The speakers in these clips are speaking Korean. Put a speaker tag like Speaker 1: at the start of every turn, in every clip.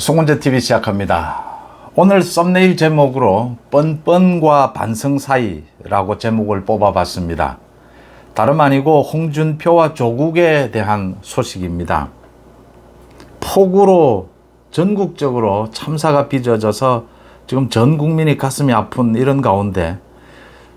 Speaker 1: 송은재TV 시작합니다. 오늘 썸네일 제목으로 뻔뻔과 반성 사이라고 제목을 뽑아봤습니다. 다름 아니고 홍준표와 조국에 대한 소식입니다. 폭우로 전국적으로 참사가 빚어져서 지금 전 국민이 가슴이 아픈 이런 가운데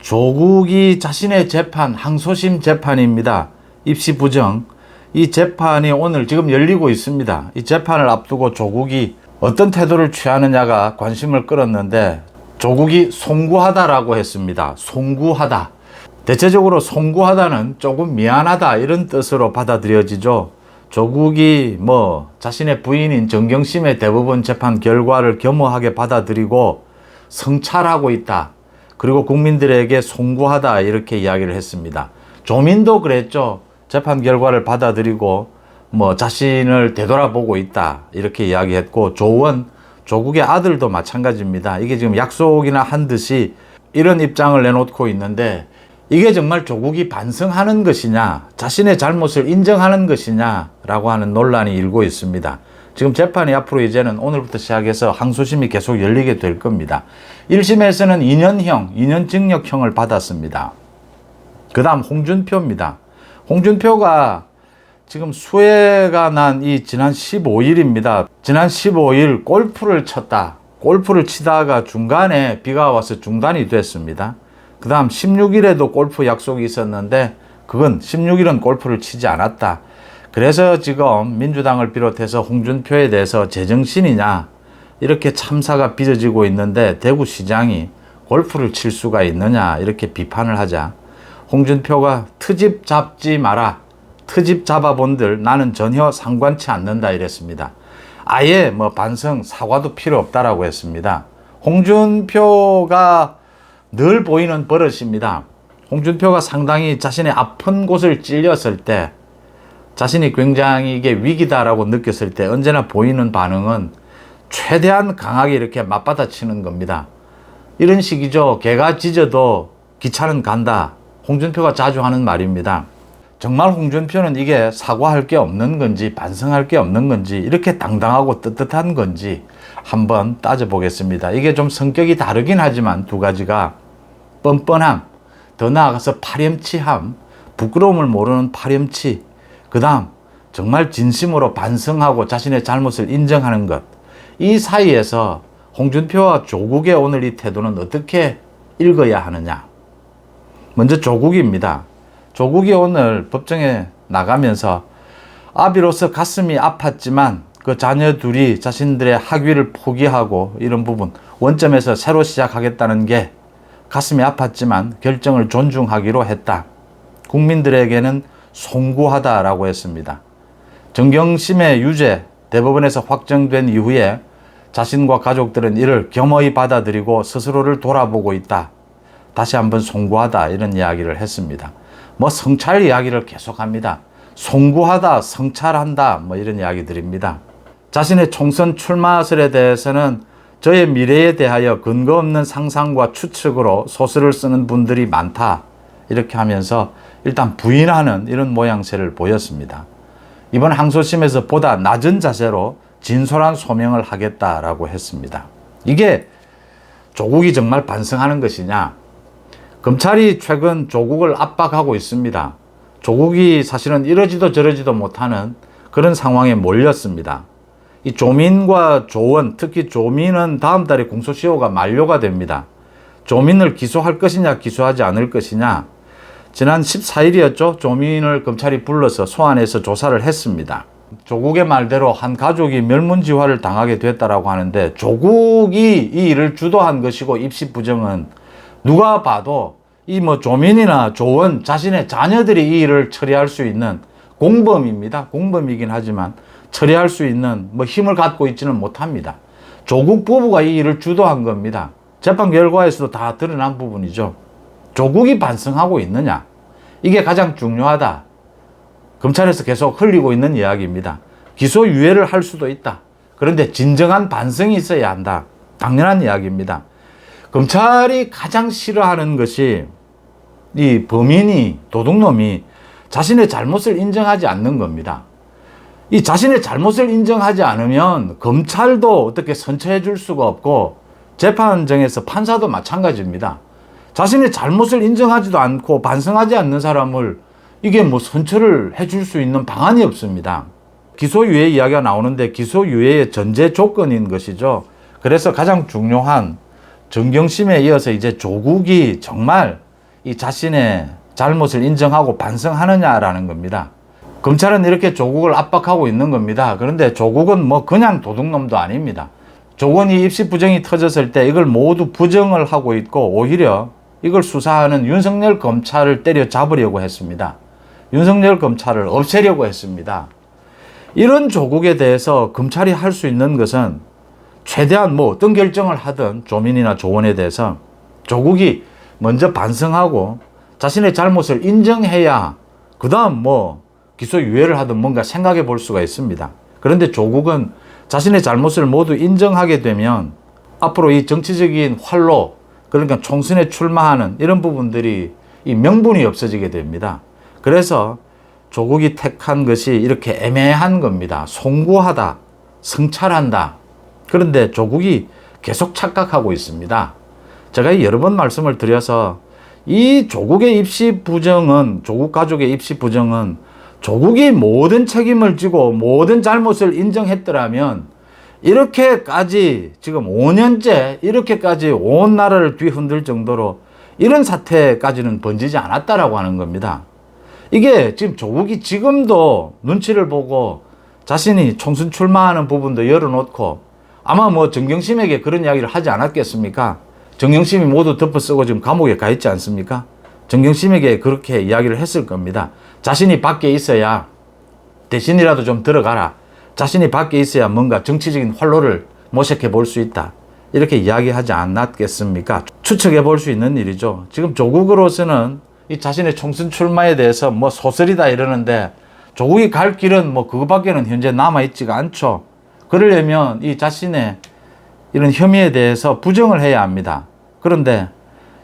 Speaker 1: 조국이 자신의 재판, 항소심 재판입니다. 입시 부정. 이 재판이 오늘 지금 열리고 있습니다. 이 재판을 앞두고 조국이 어떤 태도를 취하느냐가 관심을 끌었는데 조국이 송구하다라고 했습니다. 송구하다. 대체적으로 송구하다는 조금 미안하다 이런 뜻으로 받아들여지죠. 조국이 자신의 부인인 정경심의 대법원 재판 결과를 겸허하게 받아들이고 성찰하고 있다. 그리고 국민들에게 송구하다 이렇게 이야기를 했습니다. 조민도 그랬죠. 재판 결과를 받아들이고 자신을 되돌아보고 있다 이렇게 이야기했고, 조국의 아들도 마찬가지입니다. 이게 지금 약속이나 한 듯이 이런 입장을 내놓고 있는데, 이게 정말 조국이 반성하는 것이냐, 자신의 잘못을 인정하는 것이냐라고 하는 논란이 일고 있습니다. 지금 재판이 앞으로 이제는 오늘부터 시작해서 항소심이 계속 열리게 될 겁니다. 1심에서는 2년 징역형을 받았습니다. 그 다음 홍준표입니다. 홍준표가 지금 수해가 난 지난 15일입니다. 지난 15일 골프를 쳤다. 골프를 치다가 중간에 비가 와서 중단이 됐습니다. 그 다음 16일에도 골프 약속이 있었는데 그건 16일은 골프를 치지 않았다. 그래서 지금 민주당을 비롯해서 홍준표에 대해서 제정신이냐 이렇게 참사가 빚어지고 있는데, 대구시장이 골프를 칠 수가 있느냐 이렇게 비판을 하자 홍준표가 트집 잡지 마라. 트집 잡아본들 나는 전혀 상관치 않는다 이랬습니다. 아예 반성, 사과도 필요 없다라고 했습니다. 홍준표가 늘 보이는 버릇입니다. 홍준표가 상당히 자신의 아픈 곳을 찔렸을 때, 자신이 굉장히 이게 위기다라고 느꼈을 때 언제나 보이는 반응은 최대한 강하게 이렇게 맞받아치는 겁니다. 이런 식이죠. 개가 짖어도 기차는 간다. 홍준표가 자주 하는 말입니다. 정말 홍준표는 이게 사과할 게 없는 건지 반성할 게 없는 건지 이렇게 당당하고 떳떳한 건지 한번 따져보겠습니다. 이게 좀 성격이 다르긴 하지만 두 가지가 뻔뻔함, 더 나아가서 파렴치함, 부끄러움을 모르는 파렴치, 그 다음 정말 진심으로 반성하고 자신의 잘못을 인정하는 것, 이 사이에서 홍준표와 조국의 오늘 이 태도는 어떻게 읽어야 하느냐. 먼저 조국입니다. 조국이 오늘 법정에 나가면서 아비로서 가슴이 아팠지만 그 자녀 둘이 자신들의 학위를 포기하고 이런 부분, 원점에서 새로 시작하겠다는 게 가슴이 아팠지만 결정을 존중하기로 했다. 국민들에게는 송구하다라고 했습니다. 정경심의 유죄 대법원에서 확정된 이후에 자신과 가족들은 이를 겸허히 받아들이고 스스로를 돌아보고 있다. 다시 한번 송구하다 이런 이야기를 했습니다. 성찰 이야기를 계속합니다. 송구하다, 성찰한다 이런 이야기들입니다. 자신의 총선 출마설에 대해서는 저의 미래에 대하여 근거 없는 상상과 추측으로 소설을 쓰는 분들이 많다 이렇게 하면서 일단 부인하는 이런 모양새를 보였습니다. 이번 항소심에서 보다 낮은 자세로 진솔한 소명을 하겠다라고 했습니다. 이게 조국이 정말 반성하는 것이냐? 검찰이 최근 조국을 압박하고 있습니다. 조국이 사실은 이러지도 저러지도 못하는 그런 상황에 몰렸습니다. 이 조민과 조원, 특히 조민은 다음 달에 공소시효가 만료가 됩니다. 조민을 기소할 것이냐 기소하지 않을 것이냐, 지난 14일이었죠. 조민을 검찰이 불러서 소환해서 조사를 했습니다. 조국의 말대로 한 가족이 멸문지화를 당하게 됐다라고 하는데, 조국이 이 일을 주도한 것이고 입시 부정은 누가 봐도 조민이나 조원 자신의 자녀들이 이 일을 처리할 수 있는 공범입니다. 공범이긴 하지만 처리할 수 있는 힘을 갖고 있지는 못합니다. 조국 부부가 이 일을 주도한 겁니다. 재판 결과에서도 다 드러난 부분이죠. 조국이 반성하고 있느냐, 이게 가장 중요하다. 검찰에서 계속 흘리고 있는 이야기입니다. 기소유예를 할 수도 있다. 그런데 진정한 반성이 있어야 한다. 당연한 이야기입니다. 검찰이 가장 싫어하는 것이 이 범인이, 도둑놈이 자신의 잘못을 인정하지 않는 겁니다. 이 자신의 잘못을 인정하지 않으면 검찰도 어떻게 선처해 줄 수가 없고 재판정에서 판사도 마찬가지입니다. 자신의 잘못을 인정하지도 않고 반성하지 않는 사람을 이게 뭐 선처를 해줄 수 있는 방안이 없습니다. 기소유예 이야기가 나오는데 기소유예의 전제 조건인 것이죠. 그래서 가장 중요한 정경심에 이어서 이제 조국이 정말 이 자신의 잘못을 인정하고 반성하느냐라는 겁니다. 검찰은 이렇게 조국을 압박하고 있는 겁니다. 그런데 조국은 뭐 그냥 도둑놈도 아닙니다. 조건이 입시 부정이 터졌을 때 이걸 모두 부정을 하고 있고 오히려 이걸 수사하는 윤석열 검찰을 때려잡으려고 했습니다. 윤석열 검찰을 없애려고 했습니다. 이런 조국에 대해서 검찰이 할 수 있는 것은 최대한 뭐 어떤 결정을 하든 조민이나 조원에 대해서 조국이 먼저 반성하고 자신의 잘못을 인정해야 그 다음 뭐 기소유예를 하든 뭔가 생각해 볼 수가 있습니다. 그런데 조국은 자신의 잘못을 모두 인정하게 되면 앞으로 이 정치적인 활로 그러니까 총선에 출마하는 이런 부분들이 이 명분이 없어지게 됩니다. 그래서 조국이 택한 것이 이렇게 애매한 겁니다. 송구하다, 성찰한다. 그런데 조국이 계속 착각하고 있습니다. 제가 여러 번 말씀을 드려서 이 조국의 입시 부정은, 조국 가족의 입시 부정은 조국이 모든 책임을 지고 모든 잘못을 인정했더라면 이렇게까지 지금 5년째 이렇게까지 온 나라를 뒤흔들 정도로 이런 사태까지는 번지지 않았다라고 하는 겁니다. 이게 지금 조국이 지금도 눈치를 보고 자신이 총선 출마하는 부분도 열어놓고 아마 뭐 정경심에게 그런 이야기를 하지 않았겠습니까? 정경심이 모두 덮어쓰고 지금 감옥에 가 있지 않습니까? 정경심에게 그렇게 이야기를 했을 겁니다. 자신이 밖에 있어야 대신이라도 좀 들어가라. 자신이 밖에 있어야 뭔가 정치적인 활로를 모색해 볼 수 있다. 이렇게 이야기하지 않았겠습니까? 추측해 볼 수 있는 일이죠. 지금 조국으로서는 이 자신의 총선 출마에 대해서 뭐 소설이다 이러는데 조국이 갈 길은 뭐 그거밖에는 현재 남아있지가 않죠. 그러려면 이 자신의 이런 혐의에 대해서 부정을 해야 합니다. 그런데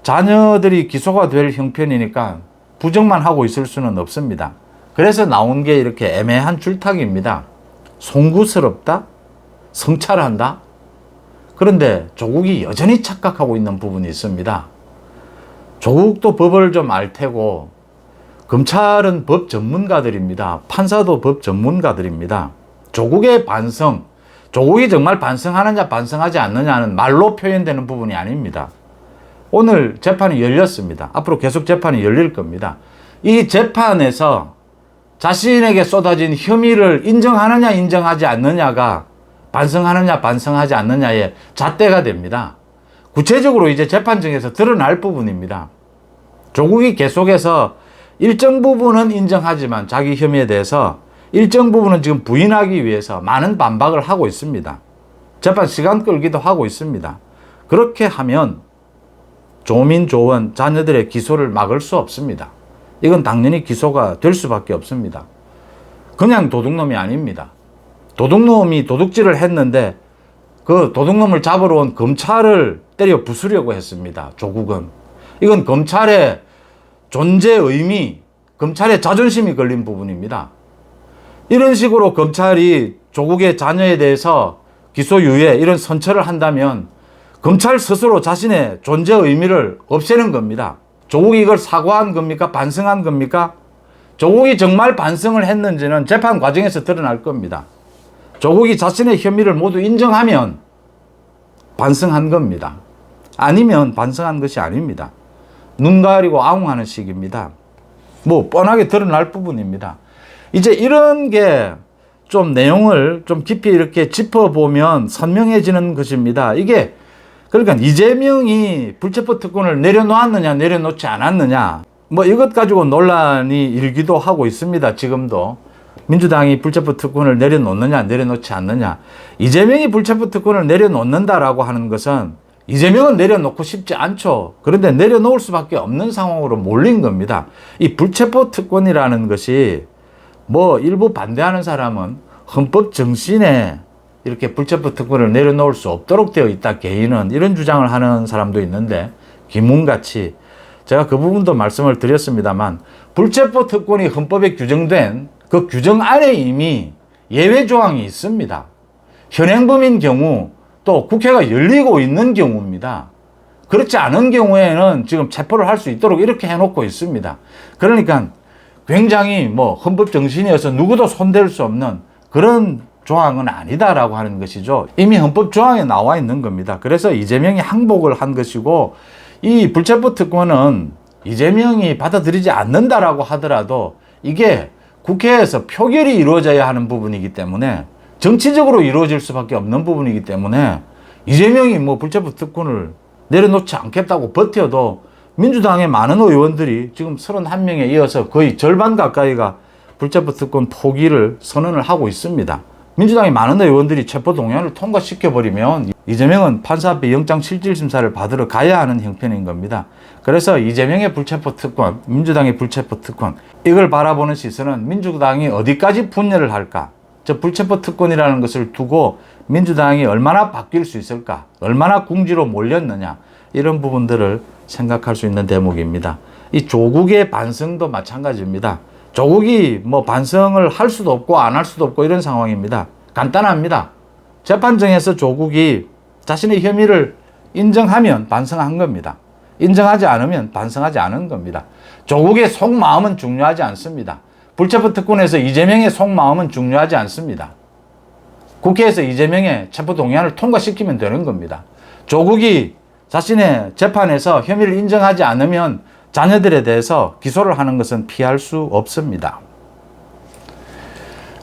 Speaker 1: 자녀들이 기소가 될 형편이니까 부정만 하고 있을 수는 없습니다. 그래서 나온 게 이렇게 애매한 줄타기입니다. 송구스럽다? 성찰한다? 그런데 조국이 여전히 착각하고 있는 부분이 있습니다. 조국도 법을 좀 알 테고 검찰은 법 전문가들입니다. 판사도 법 전문가들입니다. 조국의 반성, 조국이 정말 반성하느냐 반성하지 않느냐는 말로 표현되는 부분이 아닙니다. 오늘 재판이 열렸습니다. 앞으로 계속 재판이 열릴 겁니다. 이 재판에서 자신에게 쏟아진 혐의를 인정하느냐 인정하지 않느냐가 반성하느냐 반성하지 않느냐의 잣대가 됩니다. 구체적으로 이제 재판정에서 드러날 부분입니다. 조국이 계속해서 일정 부분은 인정하지만 자기 혐의에 대해서 일정 부분은 지금 부인하기 위해서 많은 반박을 하고 있습니다. 재판 시간 끌기도 하고 있습니다. 그렇게 하면 조민, 조원, 자녀들의 기소를 막을 수 없습니다. 이건 당연히 기소가 될 수밖에 없습니다. 그냥 도둑놈이 아닙니다. 도둑놈이 도둑질을 했는데 그 도둑놈을 잡으러 온 검찰을 때려 부수려고 했습니다. 조국은. 이건 검찰의 존재 의미, 검찰의 자존심이 걸린 부분입니다. 이런 식으로 검찰이 조국의 자녀에 대해서 기소유예 이런 선처를 한다면 검찰 스스로 자신의 존재 의미를 없애는 겁니다. 조국이 이걸 사과한 겁니까? 반성한 겁니까? 조국이 정말 반성을 했는지는 재판 과정에서 드러날 겁니다. 조국이 자신의 혐의를 모두 인정하면 반성한 겁니다. 아니면 반성한 것이 아닙니다. 눈 가리고 아웅하는 식입니다. 뭐 뻔하게 드러날 부분입니다. 이제 이런 게 좀 내용을 좀 깊이 이렇게 짚어보면 선명해지는 것입니다. 이게 그러니까 이재명이 불체포 특권을 내려놓았느냐 내려놓지 않았느냐 뭐 이것 가지고 논란이 일기도 하고 있습니다. 지금도 민주당이 불체포 특권을 내려놓느냐 내려놓지 않느냐. 이재명이 불체포 특권을 내려놓는다라고 하는 것은 이재명은 내려놓고 싶지 않죠. 그런데 내려놓을 수밖에 없는 상황으로 몰린 겁니다. 이 불체포 특권이라는 것이 뭐 일부 반대하는 사람은 헌법 정신에 이렇게 불체포 특권을 내려놓을 수 없도록 되어 있다. 개인은 이런 주장을 하는 사람도 있는데 김문같이 제가 그 부분도 말씀을 드렸습니다만 불체포 특권이 헌법에 규정된 그 규정 안에 이미 예외 조항이 있습니다. 현행범인 경우 또 국회가 열리고 있는 경우입니다. 그렇지 않은 경우에는 지금 체포를 할 수 있도록 이렇게 해놓고 있습니다. 그러니까 굉장히 뭐 헌법 정신이어서 누구도 손댈 수 없는 그런 조항은 아니다라고 하는 것이죠. 이미 헌법 조항에 나와 있는 겁니다. 그래서 이재명이 항복을 한 것이고, 이 불체포 특권은 이재명이 받아들이지 않는다라고 하더라도 이게 국회에서 표결이 이루어져야 하는 부분이기 때문에, 정치적으로 이루어질 수밖에 없는 부분이기 때문에 이재명이 뭐 불체포 특권을 내려놓지 않겠다고 버텨도 민주당의 많은 의원들이 지금 31명에 이어서 거의 절반 가까이가 불체포 특권 포기를 선언을 하고 있습니다. 민주당의 많은 의원들이 체포동의안을 통과시켜버리면 이재명은 판사 앞에 영장실질심사를 받으러 가야 하는 형편인 겁니다. 그래서 이재명의 불체포 특권, 민주당의 불체포 특권, 이걸 바라보는 시선은 민주당이 어디까지 분열을 할까? 저 불체포 특권이라는 것을 두고 민주당이 얼마나 바뀔 수 있을까? 얼마나 궁지로 몰렸느냐? 이런 부분들을 생각할 수 있는 대목입니다. 이 조국의 반성도 마찬가지입니다. 조국이 뭐 반성을 할 수도 없고 안 할 수도 없고 이런 상황입니다. 간단합니다. 재판정에서 조국이 자신의 혐의를 인정하면 반성한 겁니다. 인정하지 않으면 반성하지 않은 겁니다. 조국의 속마음은 중요하지 않습니다. 불체포 특권에서 이재명의 속마음은 중요하지 않습니다. 국회에서 이재명의 체포동의안을 통과시키면 되는 겁니다. 조국이 자신의 재판에서 혐의를 인정하지 않으면 자녀들에 대해서 기소를 하는 것은 피할 수 없습니다.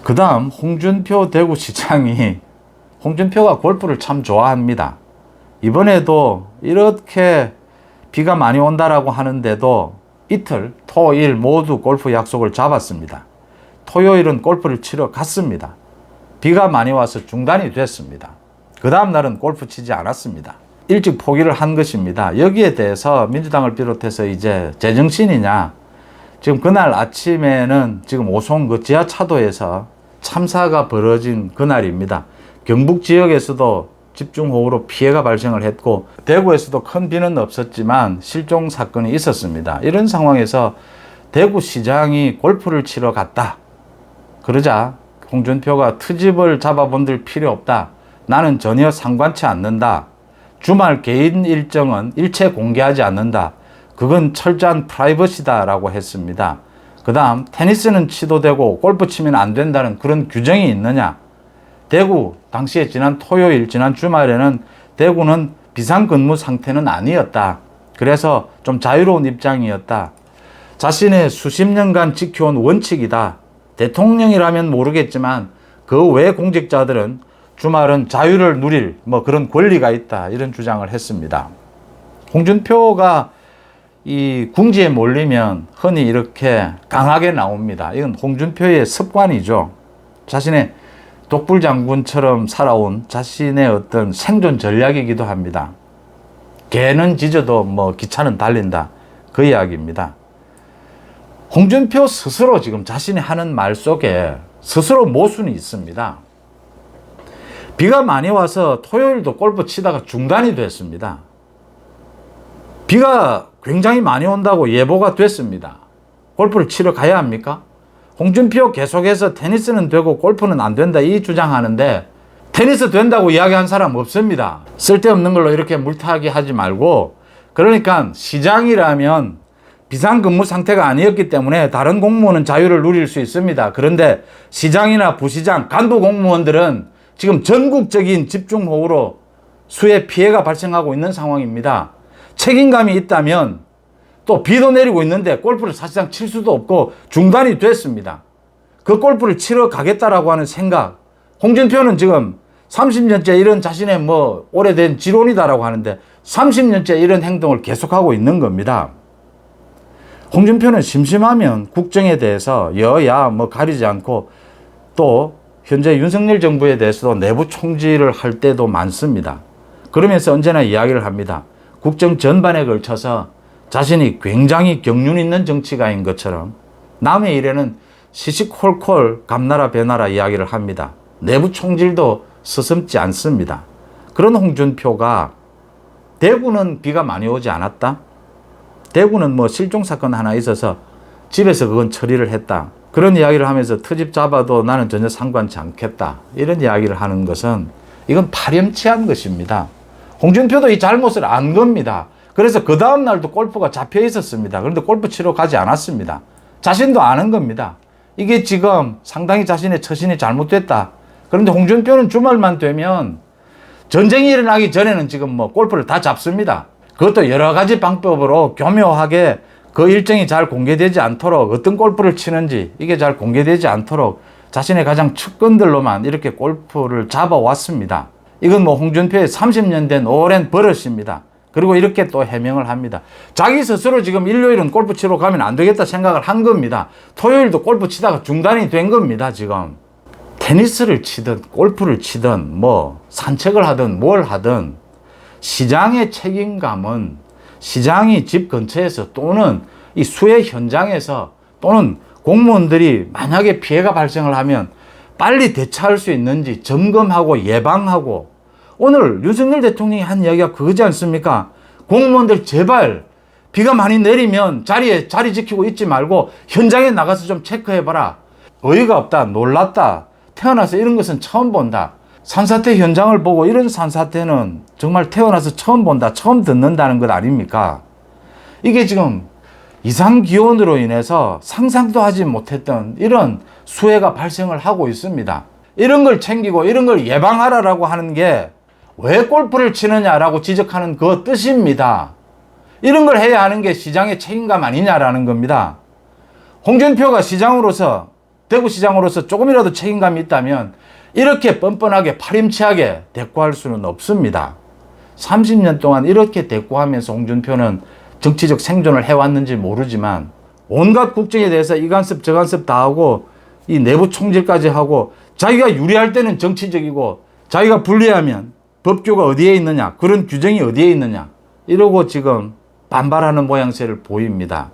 Speaker 1: 그 다음 홍준표 대구시장이, 홍준표가 골프를 참 좋아합니다. 이번에도 이렇게 비가 많이 온다라고 하는데도 이틀 토일 모두 골프 약속을 잡았습니다. 토요일은 골프를 치러 갔습니다. 비가 많이 와서 중단이 됐습니다. 그 다음 날은 골프 치지 않았습니다. 일찍 포기를 한 것입니다. 여기에 대해서 민주당을 비롯해서 이제 제정신이냐, 지금 그날 아침에는 지금 오송 그 지하차도에서 참사가 벌어진 그날입니다. 경북 지역에서도 집중호우로 피해가 발생을 했고, 대구에서도 큰 비는 없었지만 실종 사건이 있었습니다. 이런 상황에서 대구시장이 골프를 치러 갔다. 그러자 홍준표가 트집을 잡아본들 필요 없다. 나는 전혀 상관치 않는다. 주말 개인 일정은 일체 공개하지 않는다. 그건 철저한 프라이버시다라고 했습니다. 그 다음 테니스는 치도 되고 골프 치면 안 된다는 그런 규정이 있느냐. 대구 당시에 지난 토요일, 지난 주말에는 대구는 비상근무 상태는 아니었다. 그래서 좀 자유로운 입장이었다. 자신의 수십 년간 지켜온 원칙이다. 대통령이라면 모르겠지만 그 외 공직자들은 주말은 자유를 누릴 뭐 그런 권리가 있다. 이런 주장을 했습니다. 홍준표가 이 궁지에 몰리면 흔히 이렇게 강하게 나옵니다. 이건 홍준표의 습관이죠. 자신의 독불장군처럼 살아온 자신의 어떤 생존 전략이기도 합니다. 개는 짖어도 뭐 기차는 달린다. 그 이야기입니다. 홍준표 스스로 지금 자신이 하는 말 속에 스스로 모순이 있습니다. 비가 많이 와서 토요일도 골프 치다가 중단이 됐습니다. 비가 굉장히 많이 온다고 예보가 됐습니다. 골프를 치러 가야 합니까? 홍준표 계속해서 테니스는 되고 골프는 안 된다 이 주장하는데, 테니스 된다고 이야기한 사람 없습니다. 쓸데없는 걸로 이렇게 물타기 하지 말고, 그러니까 시장이라면 비상근무 상태가 아니었기 때문에 다른 공무원은 자유를 누릴 수 있습니다. 그런데 시장이나 부시장, 간부 공무원들은 지금 전국적인 집중호우로 수해 피해가 발생하고 있는 상황입니다. 책임감이 있다면, 또 비도 내리고 있는데 골프를 사실상 칠 수도 없고 중단이 됐습니다. 그 골프를 치러 가겠다라고 하는 생각, 홍준표는 지금 30년째 이런 자신의 뭐 오래된 지론이다라고 하는데 30년째 이런 행동을 계속하고 있는 겁니다. 홍준표는 심심하면 국정에 대해서 여야 뭐 가리지 않고, 또 현재 윤석열 정부에 대해서도 내부 총질을 할 때도 많습니다. 그러면서 언제나 이야기를 합니다. 국정 전반에 걸쳐서 자신이 굉장히 경륜 있는 정치가인 것처럼 남의 일에는 시시콜콜 감나라 배나라 이야기를 합니다. 내부 총질도 서슴지 않습니다. 그런 홍준표가 대구는 비가 많이 오지 않았다? 대구는 뭐 실종 사건 하나 있어서 집에서 그건 처리를 했다. 그런 이야기를 하면서 트집 잡아도 나는 전혀 상관치 않겠다. 이런 이야기를 하는 것은 이건 파렴치한 것입니다. 홍준표도 이 잘못을 안 겁니다. 그래서 그 다음 날도 골프가 잡혀 있었습니다. 그런데 골프 치러 가지 않았습니다. 자신도 아는 겁니다. 이게 지금 상당히 자신의 처신이 잘못됐다. 그런데 홍준표는 주말만 되면 전쟁이 일어나기 전에는 지금 뭐 골프를 다 잡습니다. 그것도 여러 가지 방법으로 교묘하게 그 일정이 잘 공개되지 않도록 어떤 골프를 치는지 이게 잘 공개되지 않도록 자신의 가장 측근들로만 이렇게 골프를 잡아왔습니다. 이건 뭐 홍준표의 30년 된 오랜 버릇입니다. 그리고 이렇게 또 해명을 합니다. 자기 스스로 지금 일요일은 골프 치러 가면 안 되겠다 생각을 한 겁니다. 토요일도 골프 치다가 중단이 된 겁니다, 지금. 테니스를 치든 골프를 치든 뭐 산책을 하든 뭘 하든 시장의 책임감은 시장이 집 근처에서 또는 이 수해 현장에서 또는 공무원들이 만약에 피해가 발생을 하면 빨리 대처할 수 있는지 점검하고 예방하고 오늘 윤석열 대통령이 한 이야기가 그거지 않습니까? 공무원들 제발 비가 많이 내리면 자리 지키고 있지 말고 현장에 나가서 좀 체크해봐라. 어이가 없다. 놀랐다. 태어나서 이런 것은 처음 본다. 산사태 현장을 보고 이런 산사태는 정말 태어나서 처음 본다. 처음 듣는다는 것 아닙니까? 이게 지금 이상기온으로 인해서 상상도 하지 못했던 이런 수해가 발생을 하고 있습니다. 이런 걸 챙기고 이런 걸 예방하라라고 하는 게 왜 골프를 치느냐라고 지적하는 그 뜻입니다. 이런 걸 해야 하는 게 시장의 책임감 아니냐라는 겁니다. 홍준표가 시장으로서 대구시장으로서 조금이라도 책임감이 있다면 이렇게 뻔뻔하게 파렴치하게 대꾸할 수는 없습니다. 30년 동안 이렇게 대꾸하면서 홍준표는 정치적 생존을 해왔는지 모르지만 온갖 국정에 대해서 이 간섭 저 간섭 다 하고 이 내부 총질까지 하고 자기가 유리할 때는 정치적이고 자기가 불리하면 법규가 어디에 있느냐, 그런 규정이 어디에 있느냐 이러고 지금 반발하는 모양새를 보입니다.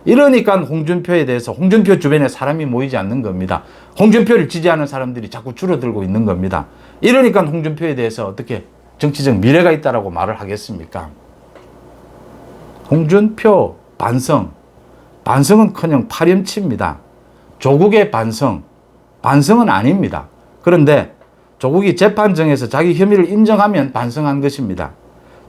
Speaker 1: 이러니까 홍준표에 대해서 홍준표 주변에 사람이 모이지 않는 겁니다. 홍준표를 지지하는 사람들이 자꾸 줄어들고 있는 겁니다. 이러니까 홍준표에 대해서 어떻게 정치적 미래가 있다라고 말을 하겠습니까? 홍준표 반성은커녕 파렴치입니다. 조국의 반성은 아닙니다. 그런데 조국이 재판정에서 자기 혐의를 인정하면 반성한 것입니다.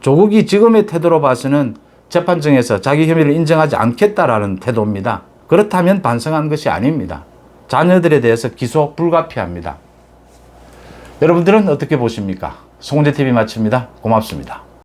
Speaker 1: 조국이 지금의 태도로 봐서는 재판정에서 자기 혐의를 인정하지 않겠다라는 태도입니다. 그렇다면 반성한 것이 아닙니다. 자녀들에 대해서 기소 불가피합니다. 여러분들은 어떻게 보십니까? 송은재TV 마칩니다. 고맙습니다.